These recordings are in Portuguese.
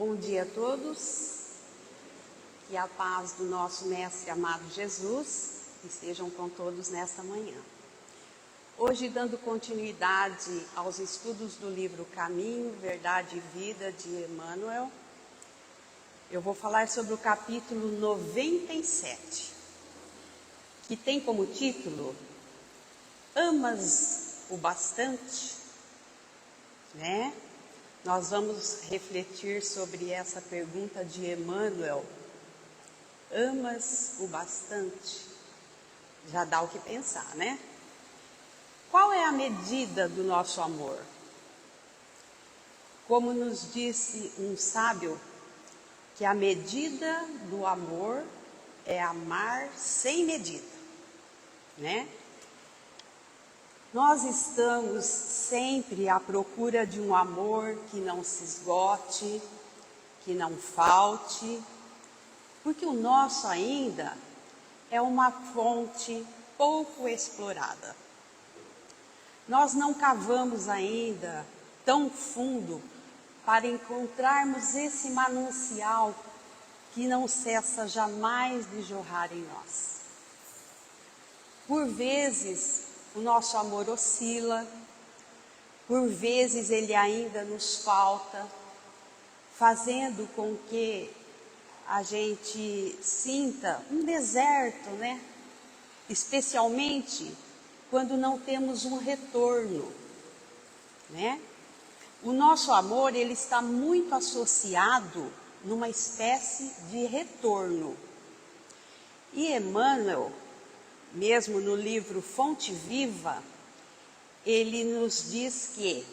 Bom dia a todos, que a paz do nosso Mestre amado Jesus estejam com todos nessa manhã. Hoje, dando continuidade aos estudos do livro Caminho, Verdade e Vida de Emmanuel, eu vou falar sobre o capítulo 97, que tem como título Amas o Bastante? Né? Nós vamos refletir sobre essa pergunta de Emmanuel. Amas o bastante? Já dá o que pensar, né? Qual é a medida do nosso amor? Como nos disse um sábio, que a medida do amor é amar sem medida, né? Nós estamos sempre à procura de um amor que não se esgote, que não falte, porque o nosso ainda é uma fonte pouco explorada. Nós não cavamos ainda tão fundo para encontrarmos esse manancial que não cessa jamais de jorrar em nós. Por vezes, o nosso amor oscila, por vezes ele ainda nos falta, fazendo com que a gente sinta um deserto, né? Especialmente quando não temos um retorno, né? O nosso amor, ele está muito associado numa espécie de retorno. E Emmanuel, mesmo no livro Fonte Viva, ele nos diz que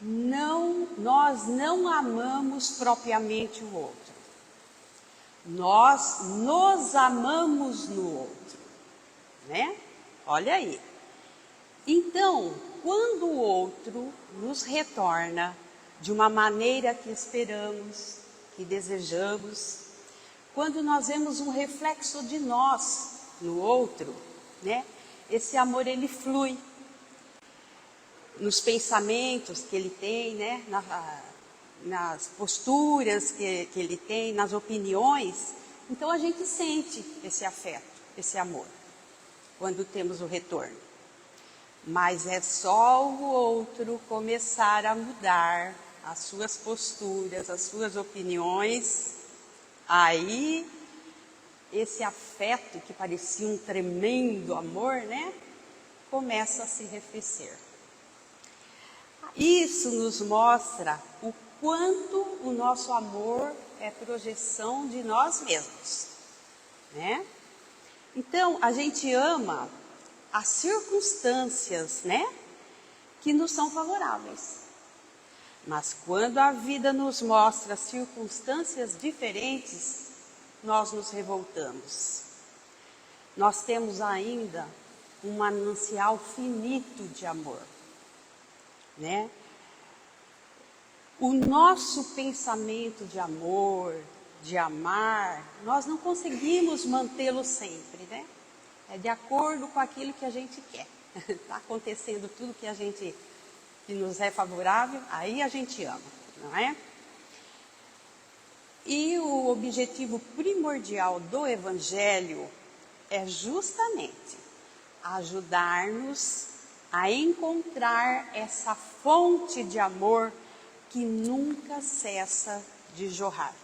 nós não amamos propriamente o outro. Nós nos amamos no outro, né? Olha aí. Então, quando o outro nos retorna de uma maneira que esperamos, que desejamos, quando nós vemos um reflexo de nós no outro, né? Esse amor, ele flui nos pensamentos que ele tem, né? Nas posturas que ele tem, nas opiniões. Então a gente sente esse afeto, esse amor, quando temos o retorno. Mas é só o outro começar a mudar as suas posturas, as suas opiniões, aí esse afeto que parecia um tremendo amor, né, começa a se arrefecer. Isso nos mostra o quanto o nosso amor é projeção de nós mesmos, né? Então, a gente ama as circunstâncias, né, que nos são favoráveis. Mas quando a vida nos mostra circunstâncias diferentes, nós nos revoltamos. Nós temos ainda um manancial finito de amor, né? O nosso pensamento de amor, de amar, nós não conseguimos mantê-lo sempre, né? É de acordo com aquilo que a gente quer. Está acontecendo tudo que nos é favorável, aí a gente ama, não é? E o objetivo primordial do Evangelho é justamente ajudar-nos a encontrar essa fonte de amor que nunca cessa de jorrar.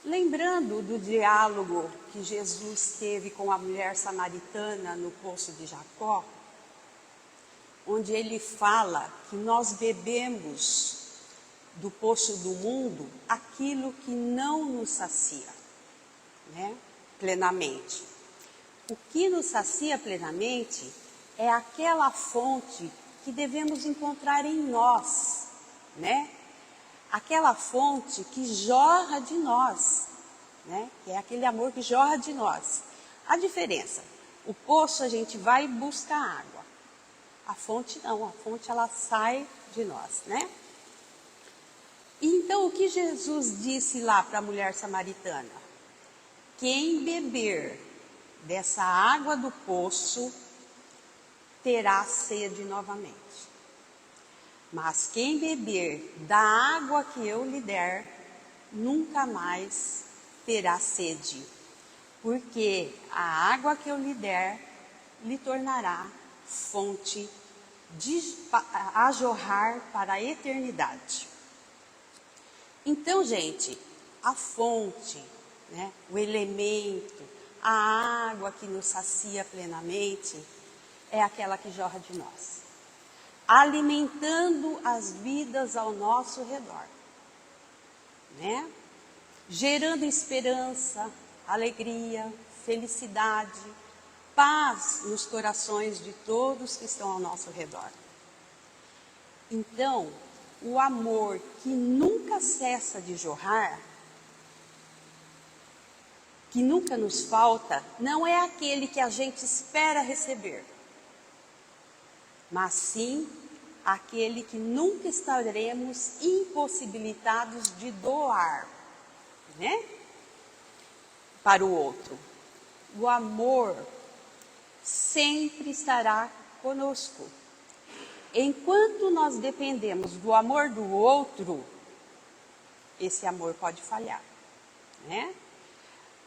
Lembrando do diálogo que Jesus teve com a mulher samaritana no poço de Jacó, onde ele fala que nós bebemos do poço do mundo aquilo que não nos sacia, né, plenamente. O que nos sacia plenamente é aquela fonte que devemos encontrar em nós, né? Aquela fonte que jorra de nós, né? Que é aquele amor que jorra de nós. A diferença, o poço a gente vai e busca água. A fonte não, a fonte ela sai de nós, né? Então, o que Jesus disse lá para a mulher samaritana? Quem beber dessa água do poço terá sede novamente. Mas quem beber da água que eu lhe der, nunca mais terá sede, porque a água que eu lhe der lhe tornará fonte a jorrar para a eternidade. Então, gente, a fonte, né, o elemento, a água que nos sacia plenamente, é aquela que jorra de nós, alimentando as vidas ao nosso redor, né? Gerando esperança, alegria, felicidade, paz nos corações de todos que estão ao nosso redor. Então, o amor que nunca cessa de jorrar, que nunca nos falta, não é aquele que a gente espera receber, mas sim aquele que nunca estaremos impossibilitados de doar, né, para o outro. O amor sempre estará conosco. Enquanto nós dependemos do amor do outro, esse amor pode falhar, né?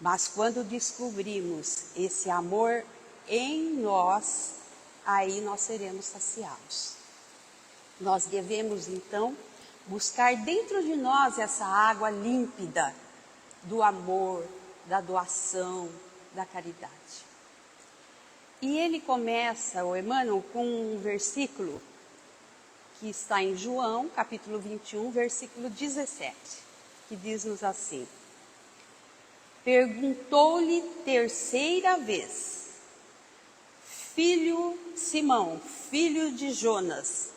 Mas quando descobrimos esse amor em nós, aí nós seremos saciados. Nós devemos, então, buscar dentro de nós essa água límpida do amor, da doação, da caridade. E ele começa, o Emmanuel, com um versículo que está em João, capítulo 21, versículo 17, que diz-nos assim: perguntou-lhe terceira vez, filho Simão, filho de Jonas,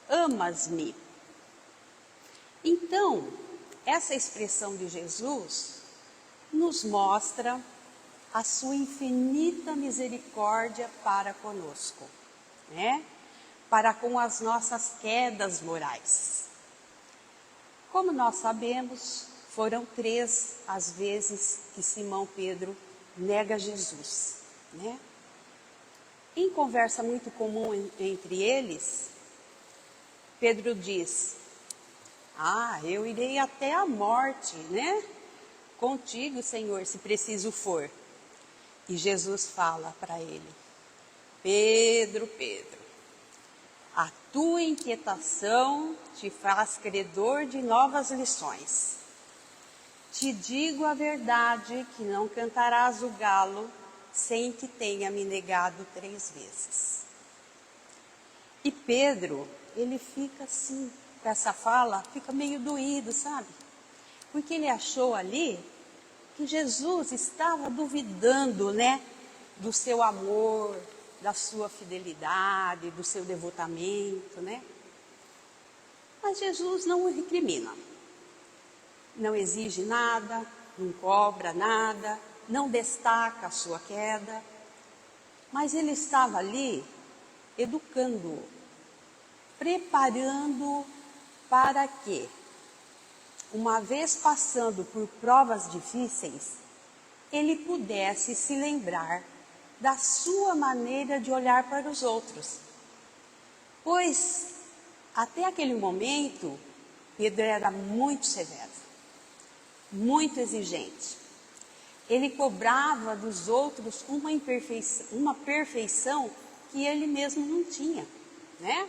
amas-me? Então, essa expressão de Jesus nos mostra a sua infinita misericórdia para conosco, né? Para com as nossas quedas morais. Como nós sabemos, foram 3 as vezes que Simão Pedro nega Jesus, né? Em conversa muito comum entre eles, Pedro diz: eu irei até a morte, né? Contigo, Senhor, se preciso for. E Jesus fala para ele: Pedro, Pedro, a tua inquietação te faz credor de novas lições. Te digo a verdade que não cantarás o galo sem que tenha me negado 3 vezes. E Pedro, ele fica assim, com essa fala, fica meio doído, sabe? Porque ele achou ali que Jesus estava duvidando, né, do seu amor, da sua fidelidade, do seu devotamento, né? Mas Jesus não o recrimina, não exige nada, não cobra nada, não destaca a sua queda, mas ele estava ali educando-o, preparando-o para que, uma vez passando por provas difíceis, ele pudesse se lembrar da sua maneira de olhar para os outros. Pois, até aquele momento, Pedro era muito severo, muito exigente. Ele cobrava dos outros uma perfeição que ele mesmo não tinha, né?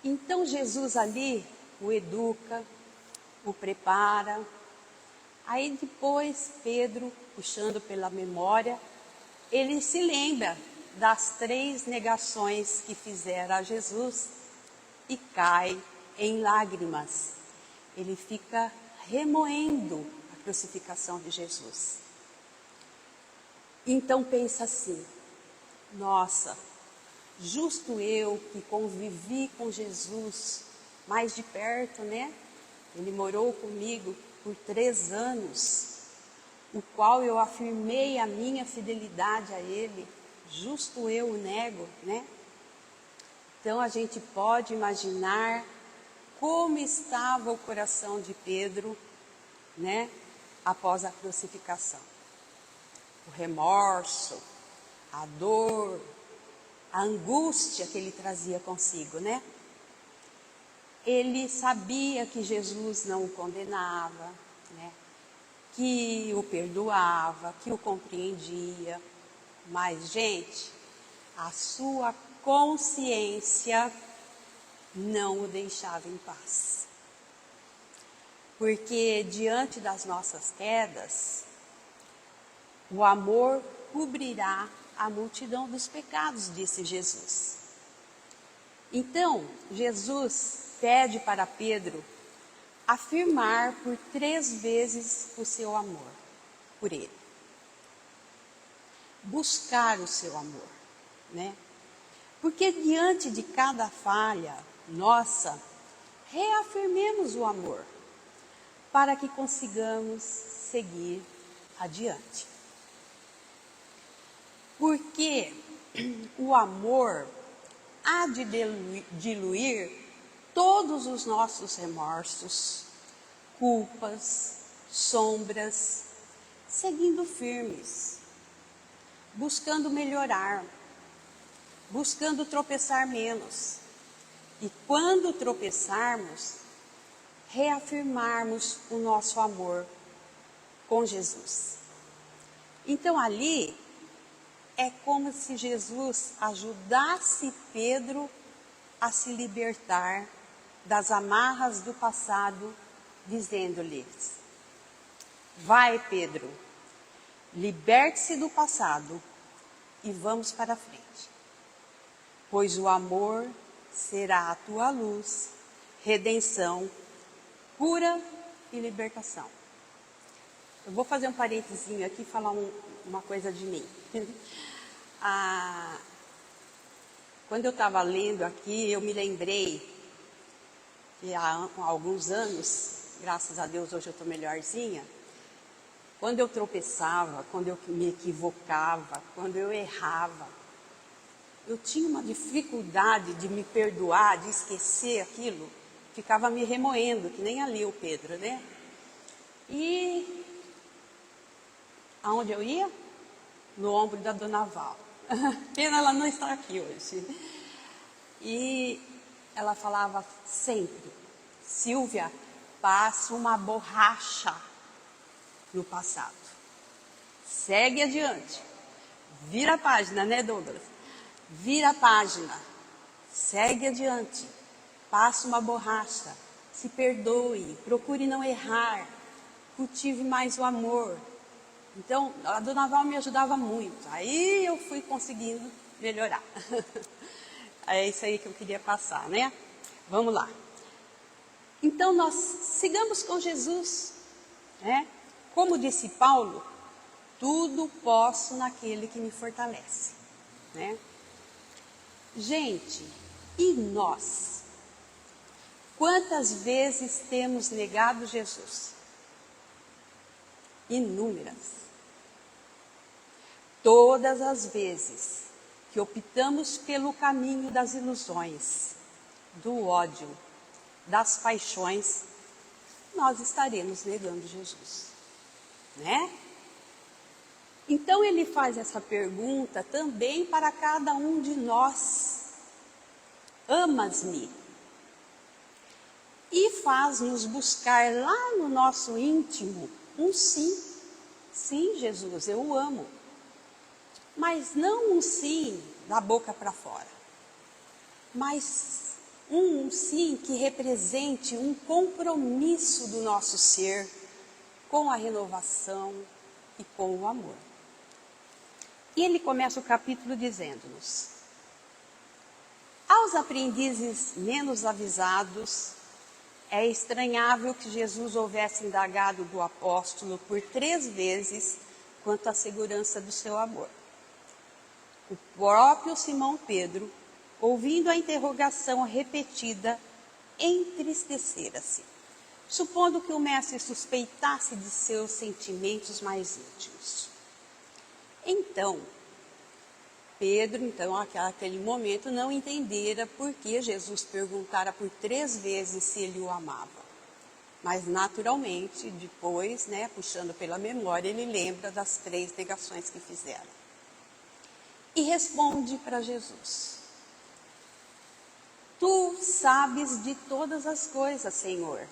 Então Jesus ali o educa, o prepara. Aí depois Pedro, puxando pela memória, ele se lembra das 3 negações que fizera a Jesus e cai em lágrimas. Ele fica remoendo a crucificação de Jesus. Então pensa assim: nossa, justo eu que convivi com Jesus mais de perto, né? Ele morou comigo por 3 anos, o qual eu afirmei a minha fidelidade a ele, justo eu o nego, né? Então a gente pode imaginar como estava o coração de Pedro, né? Após a crucificação. O remorso, a dor, a angústia que ele trazia consigo, né? ele sabia que Jesus não o condenava, né? Que o perdoava, que o compreendia. Mas, gente, a sua consciência não o deixava em paz. Porque diante das nossas quedas, o amor cobrirá a multidão dos pecados, disse Jesus. Então, Jesus pede para Pedro afirmar por 3 vezes o seu amor por ele. Buscar o seu amor, né? Porque diante de cada falha nossa, reafirmemos o amor, para que consigamos seguir adiante. Porque o amor há de diluir todos os nossos remorsos, culpas, sombras, seguindo firmes, buscando melhorar, buscando tropeçar menos. E quando tropeçarmos, reafirmarmos o nosso amor com Jesus. Então ali é como se Jesus ajudasse Pedro a se libertar das amarras do passado, dizendo-lhes: vai, Pedro, liberte-se do passado e vamos para frente, pois o amor será a tua luz, redenção, cura e libertação. Eu vou fazer um parênteses aqui e falar uma coisa de mim. Quando eu estava lendo aqui, eu me lembrei que há alguns anos, graças a Deus hoje eu estou melhorzinha, quando eu tropeçava, quando eu me equivocava, quando eu errava, eu tinha uma dificuldade de me perdoar, de esquecer aquilo, ficava me remoendo, que nem ali o Pedro, né? E aonde eu ia? No ombro da Dona Val. Pena ela não estar aqui hoje. E ela falava sempre: Silvia, passa uma borracha no passado. Segue adiante. Vira a página, né, Douglas? Vira a página. Segue adiante. Passa uma borracha. Se perdoe. Procure não errar. Cultive mais o amor. Então, a Dona Val me ajudava muito. Aí eu fui conseguindo melhorar. É isso aí que eu queria passar, né? Vamos lá. Então, nós sigamos com Jesus, né? Como disse Paulo, tudo posso naquele que me fortalece, né? Gente, e nós? Quantas vezes temos negado Jesus? Inúmeras. Todas as vezes que optamos pelo caminho das ilusões, do ódio, das paixões, nós estaremos negando Jesus, né? Então ele faz essa pergunta também para cada um de nós: amas-me? E faz-nos buscar lá no nosso íntimo um sim. Sim, Jesus, eu o amo. Mas não um sim da boca para fora, mas um sim que represente um compromisso do nosso ser com a renovação e com o amor. E ele começa o capítulo dizendo-nos: aos aprendizes menos avisados, é estranhável que Jesus houvesse indagado do apóstolo por 3 vezes quanto à segurança do seu amor. O próprio Simão Pedro, ouvindo a interrogação repetida, entristecera-se, supondo que o mestre suspeitasse de seus sentimentos mais íntimos. Então, Pedro, naquele momento, não entendera por que Jesus perguntara por 3 vezes se ele o amava. Mas, naturalmente, depois, puxando pela memória, ele lembra das 3 negações que fizeram. E responde para Jesus: Tu sabes de todas as coisas, Senhor,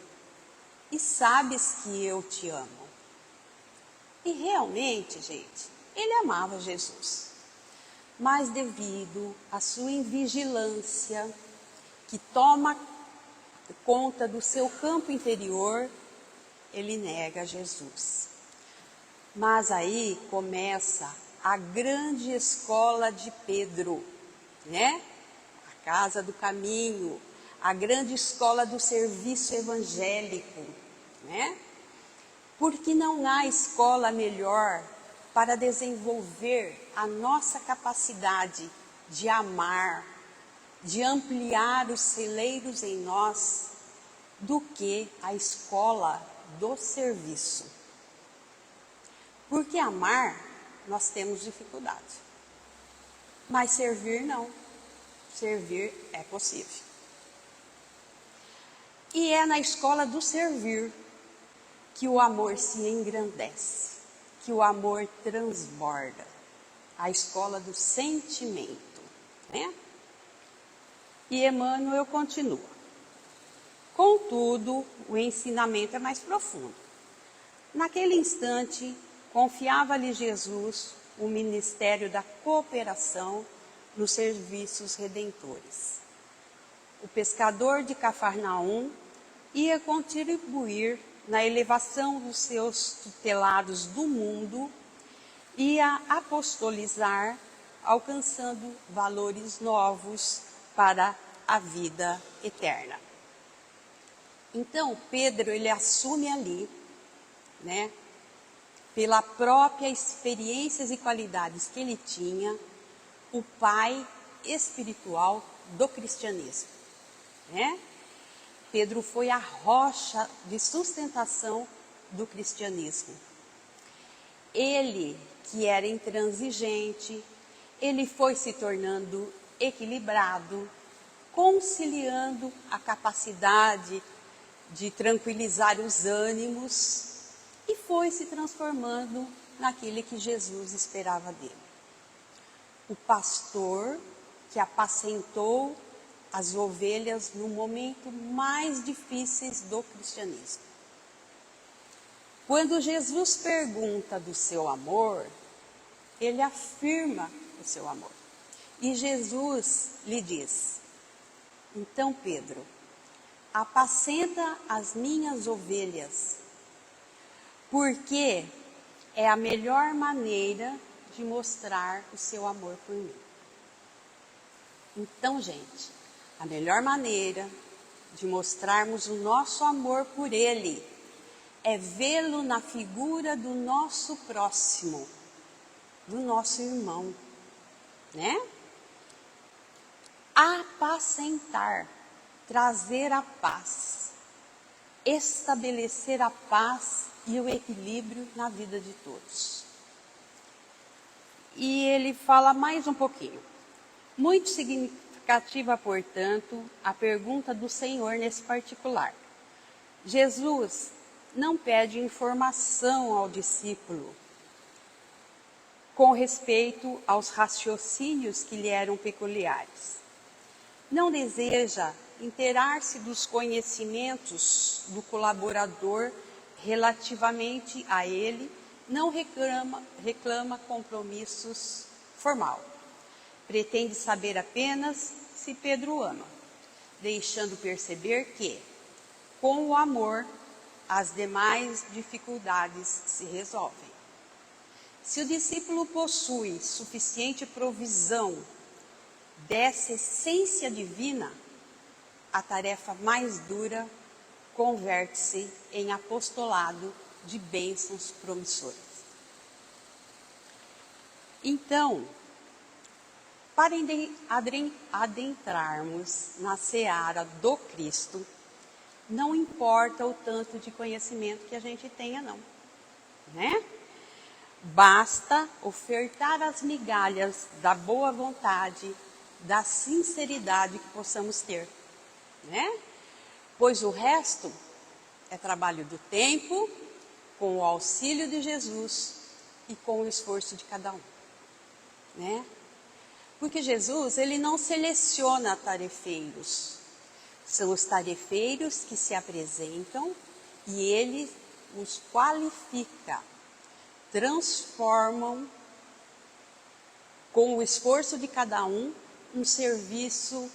e sabes que eu te amo. E realmente, gente, ele amava Jesus. Mas devido à sua invigilância, que toma conta do seu campo interior, ele nega Jesus. Mas aí começa a grande escola de Pedro, né? A casa do caminho, a grande escola do serviço evangélico, né? Porque não há escola melhor para desenvolver a nossa capacidade de amar, de ampliar os celeiros em nós, do que a escola do serviço. Porque amar, nós temos dificuldade. Mas servir, não. Servir é possível. E é na escola do servir que o amor se engrandece, que o amor transborda. A escola do sentimento, né? E Emmanuel continua. Contudo, o ensinamento é mais profundo. Naquele instante, confiava-lhe Jesus o ministério da cooperação nos serviços redentores. O pescador de Cafarnaum ia contribuir na elevação dos seus tutelados do mundo, ia apostolizar, alcançando valores novos para a vida eterna. Então, Pedro, ele assume ali, né, pela própria experiências e qualidades que ele tinha, o pai espiritual do cristianismo, né? Pedro foi a rocha de sustentação do cristianismo. Ele, que era intransigente, ele foi se tornando equilibrado, conciliando a capacidade de tranquilizar os ânimos e foi se transformando naquele que Jesus esperava dele. O pastor que apacentou as ovelhas no momento mais difíceis do cristianismo. Quando Jesus pergunta do seu amor, ele afirma o seu amor. E Jesus lhe diz: então, Pedro, apacenta as minhas ovelhas, porque é a melhor maneira de mostrar o seu amor por mim. Então, gente, a melhor maneira de mostrarmos o nosso amor por Ele é vê-lo na figura do nosso próximo, do nosso irmão, né? Apacentar, trazer a paz, estabelecer a paz e o equilíbrio na vida de todos. E ele fala mais um pouquinho. Muito significativa, portanto, a pergunta do Senhor nesse particular. Jesus não pede informação ao discípulo com respeito aos raciocínios que lhe eram peculiares. Não deseja inteirar-se dos conhecimentos do colaborador relativamente a ele, não reclama compromissos formal. Pretende saber apenas se Pedro ama, deixando perceber que, com o amor, as demais dificuldades se resolvem. Se o discípulo possui suficiente provisão dessa essência divina, a tarefa mais dura converte-se em apostolado de bênçãos promissoras. Então, para adentrarmos na seara do Cristo, não importa o tanto de conhecimento que a gente tenha, não, né? Basta ofertar as migalhas da boa vontade, da sinceridade que possamos ter, né? Pois o resto é trabalho do tempo, com o auxílio de Jesus e com o esforço de cada um, né? Porque Jesus, ele não seleciona tarefeiros, São os tarefeiros que se apresentam e ele os qualifica, transformam com o esforço de cada um serviço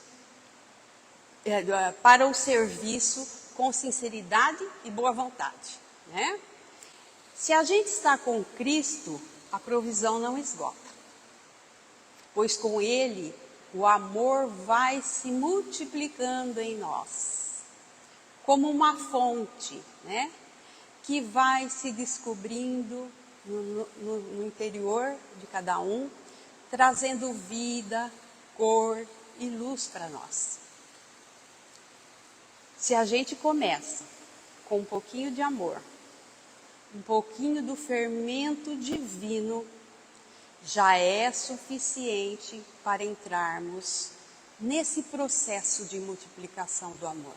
para o serviço com sinceridade e boa vontade, né? Se a gente está com Cristo, a provisão não esgota, pois com Ele o amor vai se multiplicando em nós, como uma fonte, né? Que vai se descobrindo no interior de cada um, trazendo vida, cor e luz para nós. Se a gente começa com um pouquinho de amor, um pouquinho do fermento divino, já é suficiente para entrarmos nesse processo de multiplicação do amor.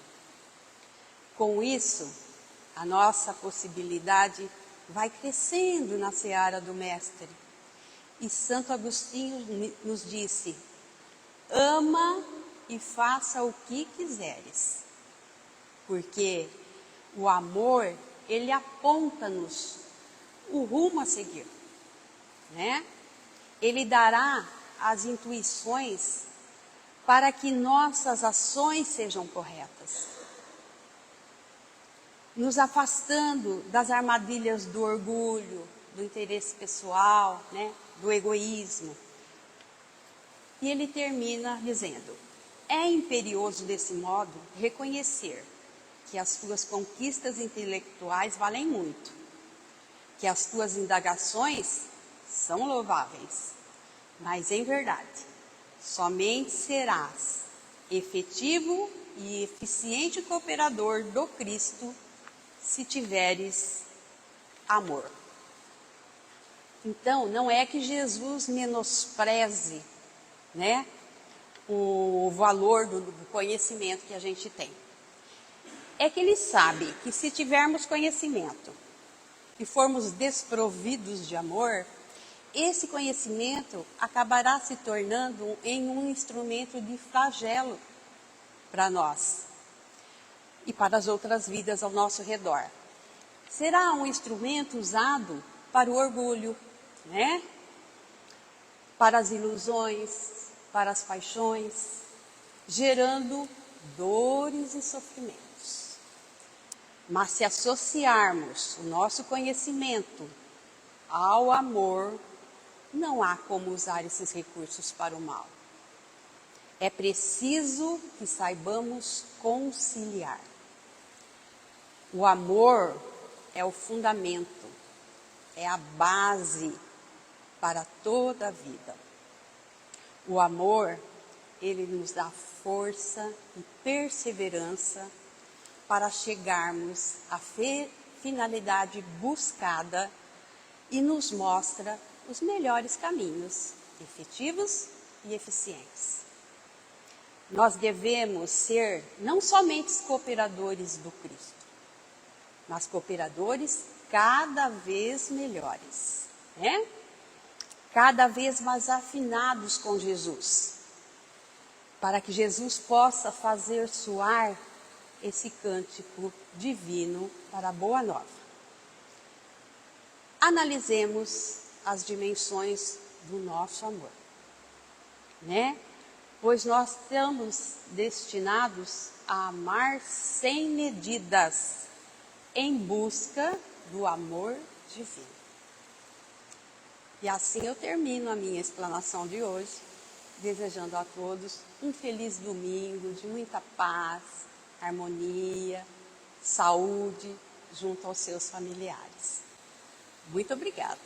Com isso, a nossa possibilidade vai crescendo na seara do Mestre. E Santo Agostinho nos disse: ama e faça o que quiseres. Porque o amor, ele aponta-nos o rumo a seguir, né? Ele dará as intuições para que nossas ações sejam corretas, nos afastando das armadilhas do orgulho, do interesse pessoal, né? Do egoísmo. E ele termina dizendo: é imperioso desse modo reconhecer que as tuas conquistas intelectuais valem muito, que as tuas indagações são louváveis, mas em verdade, somente serás efetivo e eficiente cooperador do Cristo se tiveres amor. Então, não é que Jesus menospreze, né, o valor do conhecimento que a gente tem. É que ele sabe que se tivermos conhecimento e formos desprovidos de amor, esse conhecimento acabará se tornando em um instrumento de flagelo para nós e para as outras vidas ao nosso redor. Será um instrumento usado para o orgulho, né? Para as ilusões, para as paixões, gerando dores e sofrimentos. Mas se associarmos o nosso conhecimento ao amor, não há como usar esses recursos para o mal. É preciso que saibamos conciliar. O amor é o fundamento, é a base para toda a vida. O amor, ele nos dá força e perseverança para chegarmos à finalidade buscada e nos mostra os melhores caminhos, efetivos e eficientes. Nós devemos ser não somente cooperadores do Cristo, mas cooperadores cada vez melhores, né? Cada vez mais afinados com Jesus, para que Jesus possa fazer soar esse cântico divino para a Boa Nova. Analisemos as dimensões do nosso amor, né? Pois nós estamos destinados a amar sem medidas, em busca do amor divino. E assim eu termino a minha explanação de hoje, desejando a todos um feliz domingo de muita paz, harmonia, saúde junto aos seus familiares. Muito obrigada.